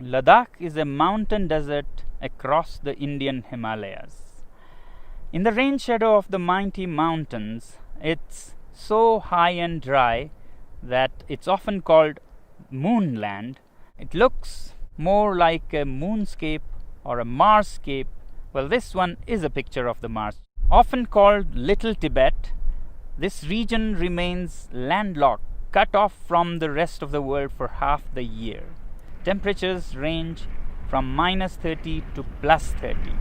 Ladakh is a mountain desert across the Indian Himalayas. In the rain shadow of the mighty mountains, it's so high and dry that it's often called moonland. It looks more like a moonscape or a Marscape. Well, this one is a picture of the Mars. Often called Little Tibet, this region remains landlocked, cut off from the rest of the world for half the year. Temperatures range from -30 to +30.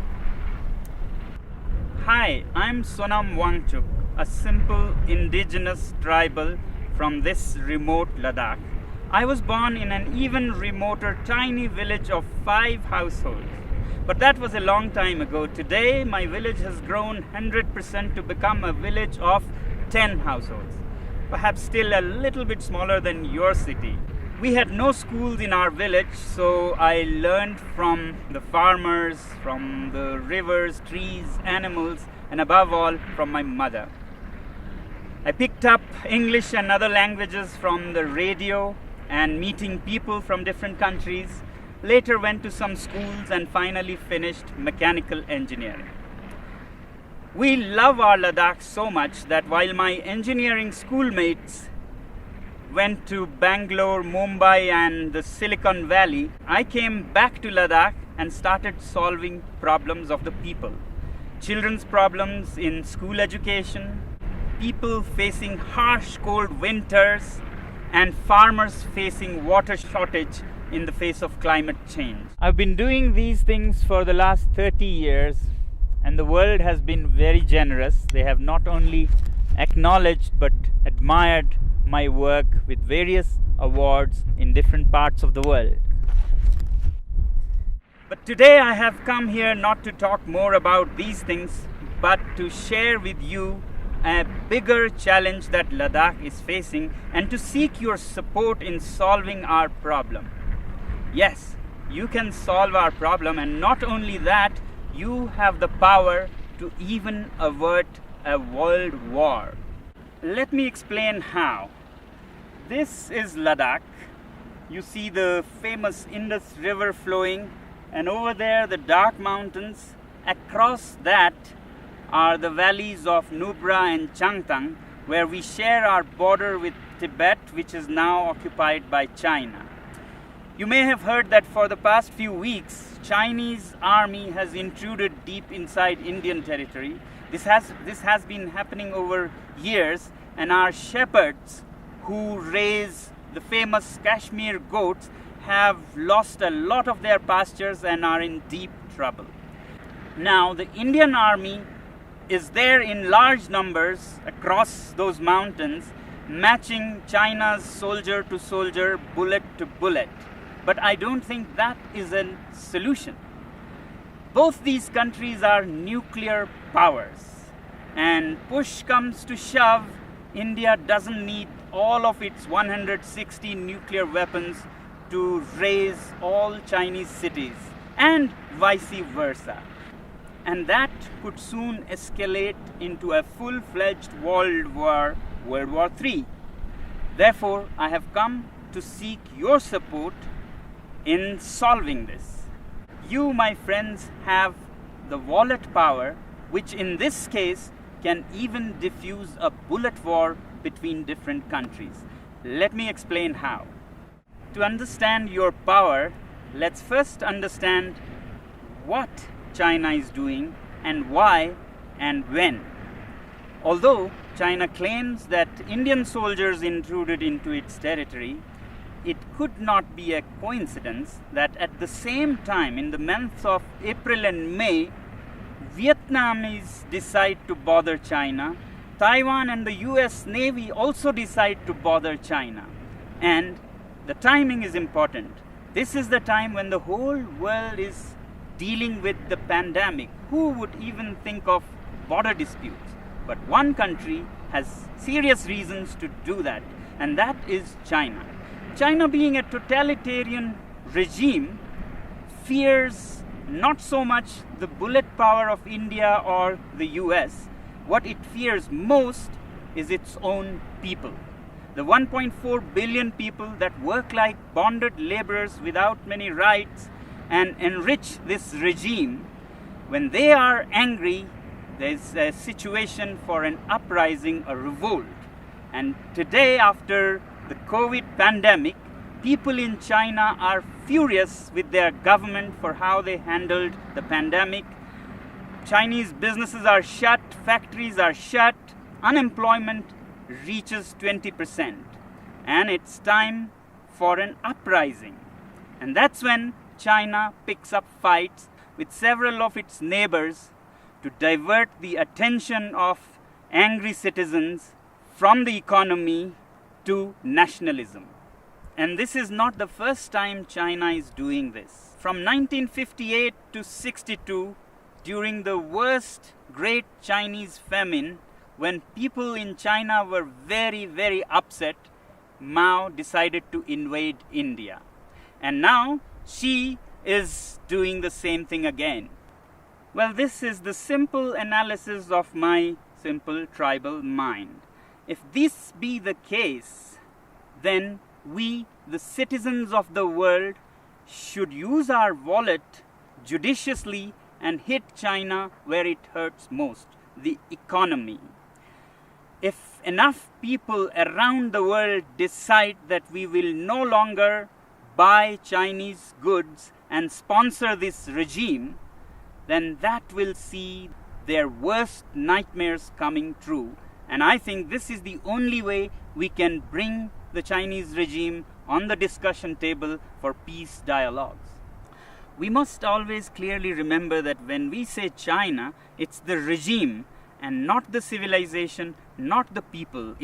Hi, I'm Sonam Wangchuk, a simple indigenous tribal from this remote Ladakh. I was born in an even remoter tiny village of 5 households. But that was a long time ago. Today, my village has grown 100% to become a village of 10 households. Perhaps still a little bit smaller than your city. We had no schools in our village, so I learned from the farmers, from the rivers, trees, animals, and above all, from my mother. I picked up English and other languages from the radio and meeting people from different countries. Later went to some schools and finally finished mechanical engineering. We love our Ladakh so much that while my engineering schoolmates went to Bangalore, Mumbai and the Silicon Valley, I came back to Ladakh and started solving problems of the people. Children's problems in school education, people facing harsh cold winters, and farmers facing water shortage in the face of climate change. I've been doing these things for the last 30 years, and the world has been very generous. They have not only acknowledged but admired my work with various awards in different parts of the world. But today I have come here not to talk more about these things, but to share with you a bigger challenge that Ladakh is facing and to seek your support in solving our problem. Yes, you can solve our problem, and not only that, you have the power to even avert a world war. Let me explain how. This is Ladakh. You see the famous Indus River flowing, and over there the dark mountains. Across that are the valleys of Nubra and Changtang, where we share our border with Tibet, which is now occupied by China. You may have heard that for the past few weeks, Chinese army has intruded deep inside Indian territory. This has been happening over years, and our shepherds who raise the famous Kashmir goats have lost a lot of their pastures and are in deep trouble. Now, the Indian army is there in large numbers across those mountains, matching China's soldier to soldier, bullet to bullet. But I don't think that is a solution. Both these countries are nuclear powers, and push comes to shove, India doesn't need all of its 160 nuclear weapons to raise all Chinese cities, and vice versa. And that could soon escalate into a full-fledged world war, World War III. Therefore, I have come to seek your support in solving this. You, my friends, have the wallet power, which in this case can even diffuse a bullet war between different countries. Let me explain how. To understand your power, let's first understand what China is doing and why and when. Although China claims that Indian soldiers intruded into its territory, it could not be a coincidence that at the same time, in the months of April and May, Vietnamese decide to bother China. Taiwan and the US Navy also decide to bother China. And the timing is important. This is the time when the whole world is dealing with the pandemic. Who would even think of border disputes? But one country has serious reasons to do that, and that is China. China, being a totalitarian regime, fears not so much the bullet power of India or the US. What it fears most is its own people. the 1.4 billion people that work like bonded laborers without many rights and enrich this regime, when they are angry, there's a situation for an uprising, a revolt. And today, after the COVID pandemic, people in China are furious with their government for how they handled the pandemic. Chinese businesses are shut, factories are shut, unemployment reaches 20%. And it's time for an uprising. And that's when China picks up fights with several of its neighbors to divert the attention of angry citizens from the economy to nationalism. And this is not the first time China is doing this. From 1958 to 62, during the worst Great Chinese Famine, when people in China were very, very upset, Mao decided to invade India. And now Xi is doing the same thing again. Well, this is the simple analysis of my simple tribal mind. If this be the case, then we, the citizens of the world, should use our wallet judiciously and hit China where it hurts most, the economy. If enough people around the world decide that we will no longer buy Chinese goods and sponsor this regime, then that will see their worst nightmares coming true. And I think this is the only way we can bring the Chinese regime on the discussion table for peace dialogues. We must always clearly remember that when we say China, it's the regime and not the civilization, not the people.